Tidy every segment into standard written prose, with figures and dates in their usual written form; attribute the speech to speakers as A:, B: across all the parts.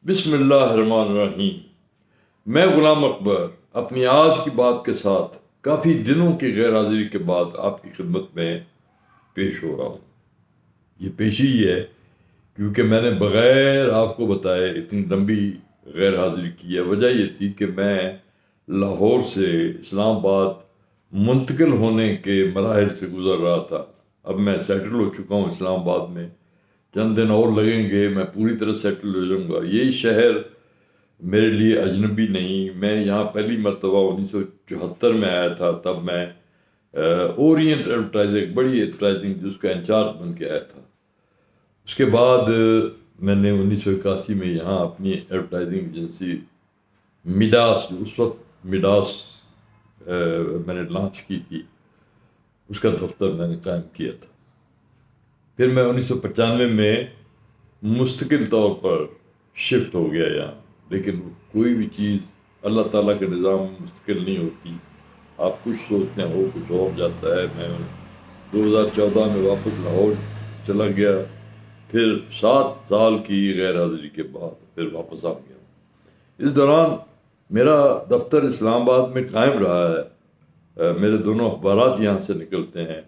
A: بسم اللہ الرحمن الرحیم۔ میں غلام اکبر اپنی آج کی بات کے ساتھ کافی دنوں کی غیر حاضری کے بعد آپ کی خدمت میں پیش ہو رہا ہوں۔ یہ پیشی ہی ہے کیونکہ میں نے بغیر آپ کو بتائے اتنی لمبی غیر حاضری کی ہے۔ وجہ یہ تھی کہ میں لاہور سے اسلام آباد منتقل ہونے کے مراحل سے گزر رہا تھا۔ اب میں سیٹل ہو چکا ہوں اسلام آباد میں، چند دن اور لگیں گے، میں پوری طرح سیٹل ہو جاؤں گا۔ یہ شہر میرے لیے اجنبی نہیں، میں یہاں پہلی مرتبہ 1974 میں آیا تھا، تب میں اورینٹ ایڈورٹائزنگ، بڑی ایڈورٹائزنگ جس کا انچارج بن کے آیا تھا۔ اس کے بعد میں نے 1981 میں یہاں اپنی ایڈورٹائزنگ ایجنسی میڈاس، جو اس وقت میڈاس میں نے لانچ کی تھی، اس کا دفتر میں نے قائم کیا تھا۔ پھر میں 1995 میں مستقل طور پر شفٹ ہو گیا یہاں، لیکن کوئی بھی چیز اللہ تعالیٰ کے نظام میں مستقل نہیں ہوتی۔ آپ کچھ سوچتے ہیں وہ کچھ اور جاتا ہے۔ میں 2014 میں واپس لاہور چلا گیا، پھر 7 سال کی غیر حاضری کے بعد پھر واپس آ گیا۔ اس دوران میرا دفتر اسلام آباد میں قائم رہا ہے، میرے دونوں اخبارات یہاں سے نکلتے ہیں،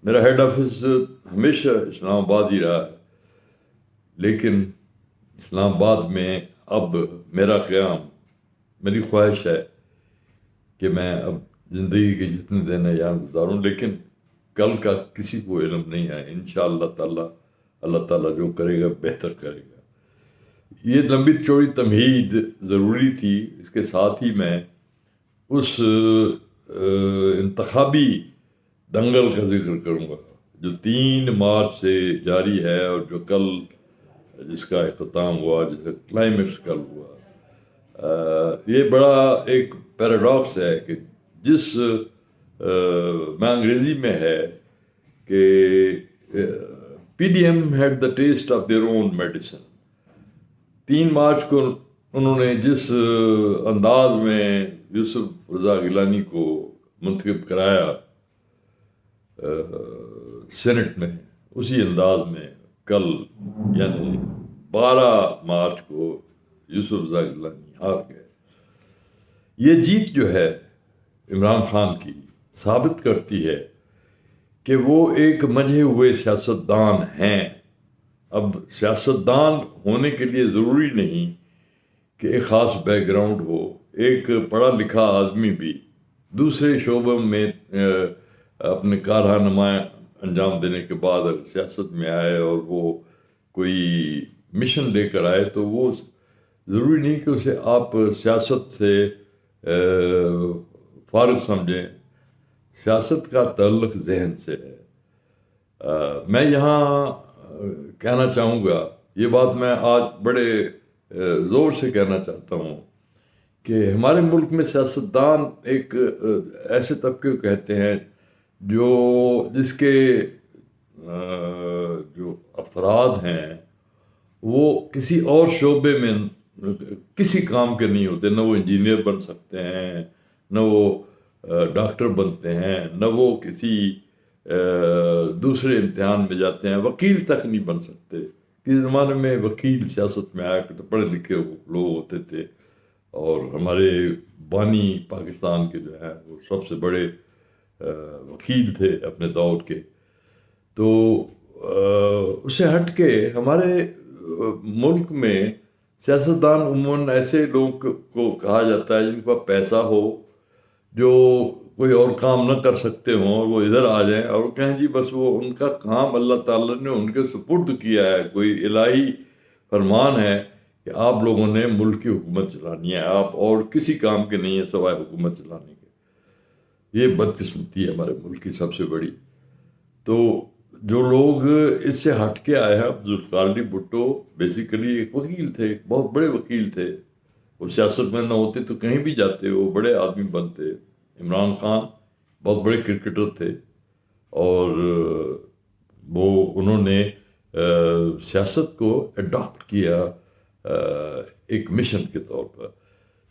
A: میرا ہیڈ آفس ہمیشہ اسلام آباد ہی رہا ہے، لیکن اسلام آباد میں اب میرا قیام، میری خواہش ہے کہ میں اب زندگی کے جتنے دن ہیں یہاں گزاروں، لیکن کل کا کسی کو علم نہیں ہے۔ انشاءاللہ تعالی اللہ تعالیٰ جو کرے گا بہتر کرے گا۔ یہ لمبی چوڑی تمہید ضروری تھی۔ اس کے ساتھ ہی میں اس انتخابی دنگل کا ذکر کروں گا جو 3 مارچ سے جاری ہے اور جو کل جس کا اختتام ہوا، جس کا کلائمیکس کل ہوا۔ یہ بڑا ایک پیراڈاکس ہے کہ جس میں انگریزی میں ہے کہ P D M head the test of their own medicine. 3 March کو انہوں نے جس انداز میں یوسف رضا گیلانی کو منتخب کرایا سینٹ میں، اسی انداز میں کل یعنی 12 مارچ کو یوسف رضا گیلانی ہار گئے۔ یہ جیت جو ہے عمران خان کی ثابت کرتی ہے کہ وہ ایک منجھے ہوئے سیاستدان ہیں۔ اب سیاستدان ہونے کے لیے ضروری نہیں کہ ایک خاص بیک گراؤنڈ ہو۔ ایک پڑھا لکھا آدمی بھی دوسرے شعبوں میں اپنے کارنامہ انجام دینے کے بعد اگر سیاست میں آئے اور وہ کوئی مشن لے کر آئے تو وہ ضروری نہیں کہ اسے آپ سیاست سے فارغ سمجھیں۔ سیاست کا تعلق ذہن سے ہے۔ میں یہاں کہنا چاہوں گا، یہ بات میں آج بڑے زور سے کہنا چاہتا ہوں کہ ہمارے ملک میں سیاستدان ایک ایسے طبقے کو کہتے ہیں جس کے جو افراد ہیں وہ کسی اور شعبے میں کسی کام کے نہیں ہوتے، نہ وہ انجینئر بن سکتے ہیں، نہ وہ ڈاکٹر بنتے ہیں، نہ وہ کسی دوسرے امتحان میں جاتے ہیں، وکیل تک نہیں بن سکتے۔ کسی زمانے میں وکیل سیاست میں آیا کرتے، پڑھے لکھے لوگ ہوتے تھے، اور ہمارے بانی پاکستان کے جو ہیں وہ سب سے بڑے وکیل تھے اپنے دور کے۔ تو اسے ہٹ کے ہمارے ملک میں سیاستدان عموماً ایسے لوگ کو کہا جاتا ہے جن کا پیسہ ہو، جو کوئی اور کام نہ کر سکتے ہوں اور وہ ادھر آ جائیں اور کہیں جی بس وہ ان کا کام اللہ تعالیٰ نے ان کے سپرد کیا ہے، کوئی الہی فرمان ہے کہ آپ لوگوں نے ملک کی حکومت چلانی ہے، آپ اور کسی کام کے نہیں ہیں سوائے حکومت چلانے کے۔ یہ بدقسمتی ہے ہمارے ملک کی سب سے بڑی۔ تو جو لوگ اس سے ہٹ کے آئے ہیں، ذوالفقار علی بھٹو بیسیکلی ایک وکیل تھے، ایک بہت بڑے وکیل تھے، وہ سیاست میں نہ ہوتے تو کہیں بھی جاتے، وہ بڑے آدمی بنتے۔ عمران خان بہت بڑے کرکٹر تھے، اور انہوں نے سیاست کو اڈاپٹ کیا ایک مشن کے طور پر۔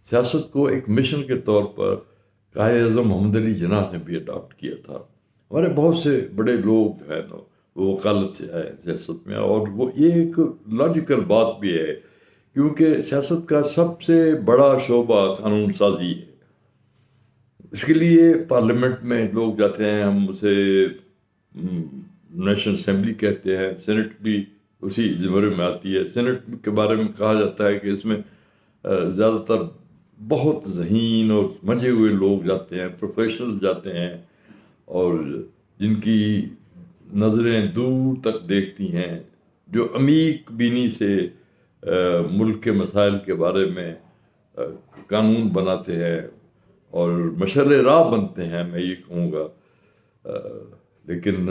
A: سیاست کو ایک مشن کے طور پر قائد اعظم محمد علی جناح نے بھی اڈاپٹ کیا تھا۔ ہمارے بہت سے بڑے لوگ جو ہیں نا وہ وکالت سے آئے سیاست میں، اور وہ یہ ایک لاجیکل بات بھی ہے کیونکہ سیاست کا سب سے بڑا شعبہ قانون سازی ہے. اس کے لیے پارلیمنٹ میں لوگ جاتے ہیں، ہم اسے نیشنل اسمبلی کہتے ہیں، سینٹ بھی اسی زمرے میں آتی ہے. سینٹ کے بارے میں کہا جاتا ہے کہ اس میں زیادہ تر بہت ذہین اور سمجھے ہوئے لوگ جاتے ہیں، پروفیشنل جاتے ہیں، اور جن کی نظریں دور تک دیکھتی ہیں، جو عمیق بینی سے ملک کے مسائل کے بارے میں قانون بناتے ہیں اور مشرِ راہ بنتے ہیں، میں یہ کہوں گا. لیکن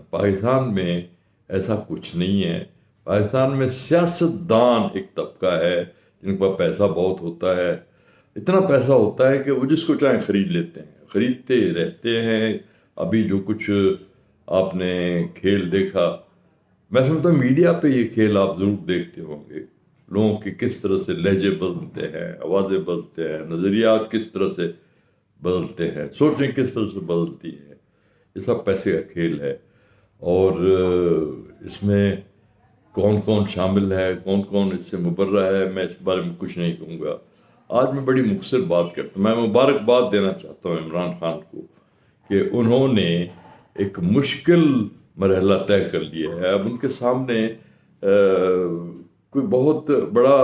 A: پاکستان میں ایسا کچھ نہیں ہے. پاکستان میں سیاست دان ایک طبقہ ہے جن کا پیسہ بہت ہوتا ہے. اتنا پیسہ ہوتا ہے کہ وہ جس کو چاہیں خرید لیتے ہیں، خریدتے رہتے ہیں. ابھی جو کچھ آپ نے کھیل دیکھا، میں سمجھتا ہوں میڈیا پہ یہ کھیل آپ ضرور دیکھتے ہوں گے. لوگوں کے کس طرح سے لہجے بدلتے ہیں، آوازیں بدلتے ہیں، نظریات کس طرح سے بدلتے ہیں، سوچیں کس طرح سے بدلتی ہے. یہ سب پیسے کا کھیل ہے. اور اس میں کون کون شامل ہے، کون کون اس سے مبرہ ہے، میں اس بارے میں کچھ نہیں کہوں گا. آج میں بڑی مختصر بات کرتا ہوں. میں مبارکباد دینا چاہتا ہوں عمران خان کو کہ انہوں نے ایک مشکل مرحلہ طے کر لیا ہے. اب ان کے سامنے کوئی بہت بڑا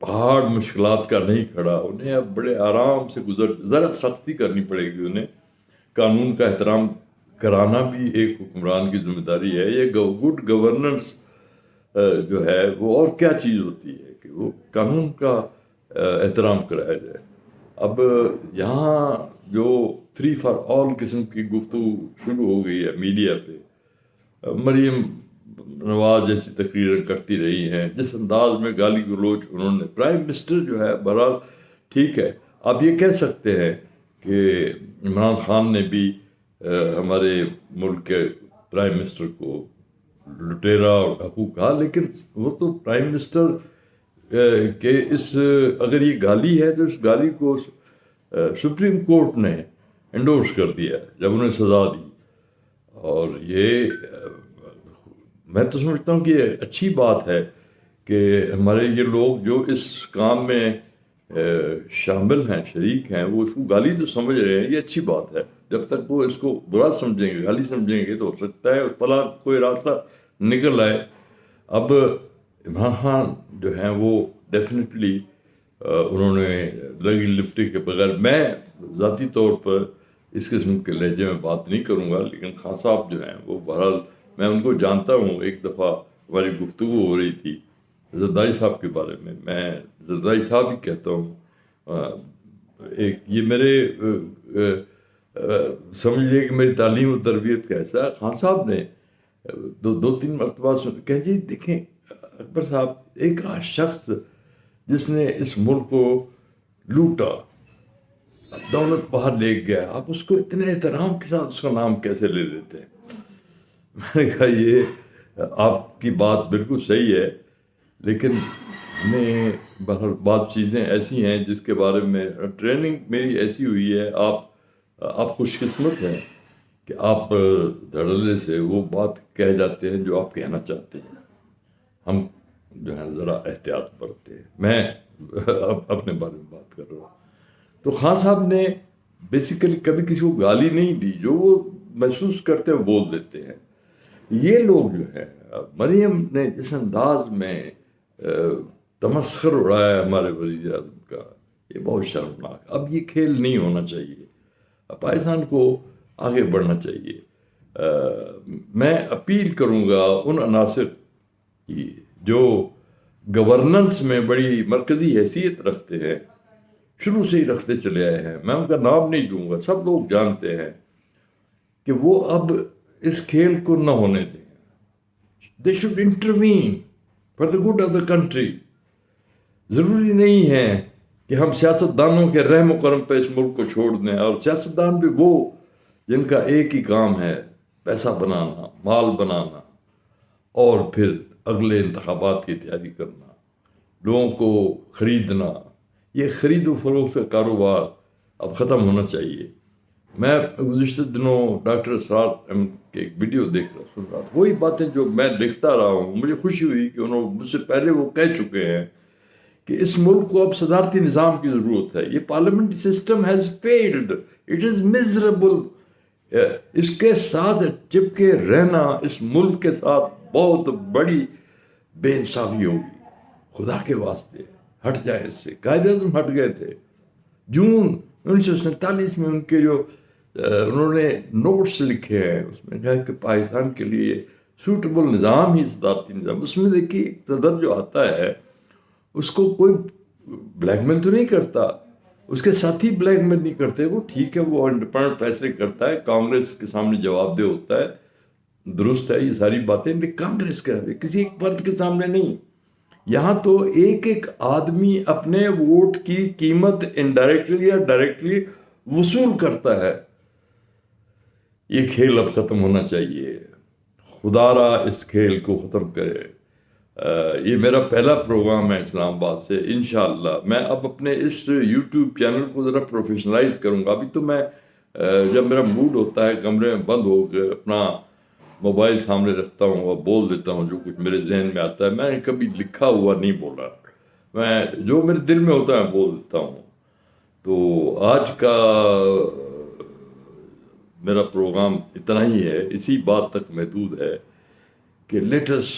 A: پہاڑ مشکلات کا نہیں کھڑا. انہیں اب بڑے آرام سے ذرا سختی کرنی پڑے گی. انہیں قانون کا احترام کرانا بھی ایک حکمران کی ذمہ داری ہے. یہ گڈ گورننس جو ہے وہ اور کیا چیز ہوتی ہے کہ وہ قانون کا احترام کرایا جائے. اب یہاں جو فری فار آل قسم کی گفتگو شروع ہو گئی ہے میڈیا پہ، مریم نواز جیسی تقریریں کرتی رہی ہیں، جس انداز میں گالی گلوچ انہوں نے، پرائم منسٹر جو ہے، بہرحال ٹھیک ہے، آپ یہ کہہ سکتے ہیں کہ عمران خان نے بھی ہمارے ملک کے پرائم منسٹر کو لٹیرا اور ڈاکو کہا، لیکن وہ تو پرائم منسٹر کہ اگر یہ گالی ہے تو اس گالی کو سپریم کورٹ نے انڈورس کر دیا جب انہیں سزا دی. اور یہ میں تو سمجھتا ہوں کہ یہ اچھی بات ہے کہ ہمارے یہ لوگ جو اس کام میں شامل ہیں، شریک ہیں، وہ اس کو گالی تو سمجھ رہے ہیں. یہ اچھی بات ہے. جب تک وہ اس کو برا سمجھیں گے، گالی سمجھیں گے، تو ہو سکتا ہے فلاں کوئی راستہ نکل آئے. اب عمران خان جو ہیں وہ ڈیفینیٹلی انہوں نے لگی لپٹی کے بغیر، میں ذاتی طور پر اس قسم کے لہجے میں بات نہیں کروں گا، لیکن خان صاحب جو ہیں وہ بہرحال میں ان کو جانتا ہوں. ایک دفعہ ہماری گفتگو ہو رہی تھی زرداری صاحب کے بارے میں. میں زرداری صاحب ہی کہتا ہوں. ایک یہ میرے سمجھ لیے کہ میری تعلیم و تربیت کا ایسا خان صاحب نے دو تین مرتبہ کہ جی دیکھیں اکبر صاحب، ایک شخص جس نے اس ملک کو لوٹا، دولت باہر لے گیا، آپ اس کو اتنے احترام کے ساتھ اس کا نام کیسے لے لیتے ہیں؟ میں نے کہا یہ آپ کی بات بالکل صحیح ہے، لیکن ہمیں بہرحال بعض چیزیں ایسی ہیں جس کے بارے میں ٹریننگ میری ایسی ہوئی ہے. آپ خوش قسمت ہیں کہ آپ دھڑلے سے وہ بات کہہ جاتے ہیں جو آپ کہنا چاہتے ہیں. ہم جو ہے ذرا احتیاط برتتے ہیں. میں اپنے بارے میں بات کر رہا ہوں. تو خان صاحب نے بیسیکلی کبھی کسی کو گالی نہیں دی، جو وہ محسوس کرتے ہیں بول دیتے ہیں. یہ لوگ جو ہے، مریم نے جس انداز میں تمسخر اڑایا ہمارے وزیر اعظم کا، یہ بہت شرمناک. اب یہ کھیل نہیں ہونا چاہیے. پاکستان کو آگے بڑھنا چاہیے. میں اپیل کروں گا ان عناصر کی جو گورننس میں بڑی مرکزی حیثیت رکھتے ہیں، شروع سے ہی رکھتے چلے آئے ہیں، میں ان کا نام نہیں دوں گا، سب لوگ جانتے ہیں، کہ وہ اب اس کھیل کو نہ ہونے دیں. They should intervene for the good of the country. ضروری نہیں ہے کہ ہم سیاستدانوں کے رحم و کرم پہ اس ملک کو چھوڑ دیں، اور سیاستدان بھی وہ جن کا ایک ہی کام ہے پیسہ بنانا، مال بنانا، اور پھر اگلے انتخابات کی تیاری کرنا، لوگوں کو خریدنا. یہ خرید و فروخت کا کاروبار اب ختم ہونا چاہیے. میں گزشتہ دنوں ڈاکٹر اسرار احمد کے ایک ویڈیو سن رہا تھا، وہی باتیں جو میں لکھتا رہا ہوں. مجھے خوشی ہوئی کہ انہوں مجھ سے پہلے وہ کہہ چکے ہیں کہ اس ملک کو اب صدارتی نظام کی ضرورت ہے. یہ parliament system has failed, it is miserable. اس کے ساتھ چپکے رہنا اس ملک کے ساتھ بہت بڑی بے انصافی ہوگی. خدا کے واسطے ہٹ جائیں اس سے. قائد اعظم ہٹ گئے تھے جون 1947 میں. ان کے جو انہوں نے نوٹس لکھے ہیں اس میں کہا کہ پاکستان کے لیے سوٹیبل نظام ہی صدارتی نظام. اس میں دیکھیے ایک صدر جو آتا ہے اس کو کوئی بلیک میل تو نہیں کرتا، اس کے ساتھی بلیک میل نہیں کرتے. وہ ٹھیک ہے، وہ انڈیپینڈنٹ فیصلے کرتا ہے، کانگریس کے سامنے جواب دہ ہوتا ہے. درست ہے یہ ساری باتیں، لیکن کانگریس کے کسی ایک فرد کے سامنے نہیں. یہاں تو ایک ایک آدمی اپنے ووٹ کی قیمت انڈائریکٹلی یا ڈائریکٹلی وصول کرتا ہے. یہ کھیل اب ختم ہونا چاہیے. خدا را اس کھیل کو ختم کرے. یہ میرا پہلا پروگرام ہے اسلام آباد سے. انشاءاللہ میں اب اپنے اس یوٹیوب چینل کو ذرا پروفیشنلائز کروں گا. ابھی تو میں جب میرا موڈ ہوتا ہے کمرے میں بند ہو کے اپنا موبائل سامنے رکھتا ہوں اور بول دیتا ہوں جو کچھ میرے ذہن میں آتا ہے. میں نے کبھی لکھا ہوا نہیں بولا، میں جو میرے دل میں ہوتا ہے میں بول دیتا ہوں. تو آج کا میرا پروگرام اتنا ہی ہے، اسی بات تک محدود ہے کہ let us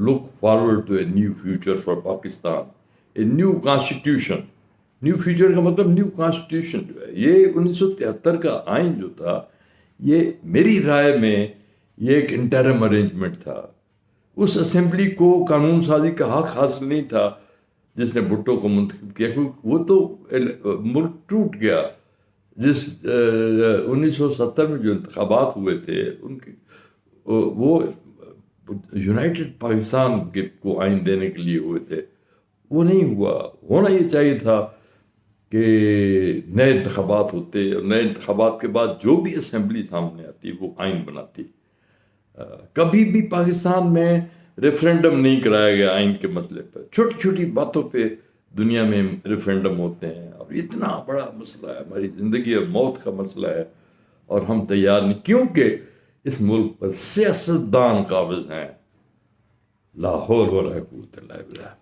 A: look forward to a new future for Pakistan, a new constitution. New future کا مطلب نیو کانسٹیٹیوشن جو ہے. یہ 1973 کا آئین جو تھا، یہ میری رائے میں یہ ایک انٹرم ارینجمنٹ تھا. اس اسمبلی کو قانون سازی کا حق حاصل نہیں تھا جس نے بھٹو کو منتخب کیا، کیونکہ وہ تو ملک ٹوٹ گیا. جس 1970 میں جو انتخابات ہوئے تھے ان کے وہ یونائٹڈ پاکستان کو آئین دینے کے لیے ہوئے تھے، وہ نہیں ہوا. ہونا یہ چاہیے تھا کہ نئے انتخابات ہوتے اور نئے انتخابات کے بعد جو بھی اسمبلی سامنے آتی وہ آئین بناتی. کبھی بھی پاکستان میں ریفرینڈم نہیں کرایا گیا آئین کے مسئلے پر. چھوٹی چھوٹی باتوں پہ دنیا میں ریفرینڈم ہوتے ہیں، اور اتنا بڑا مسئلہ ہے، ہماری زندگی اور موت کا مسئلہ ہے، اور ہم تیار نہیں، کیونکہ اس ملک پر سیاستدان قابض ہیں. لاہور ولا قوت الا باللہ.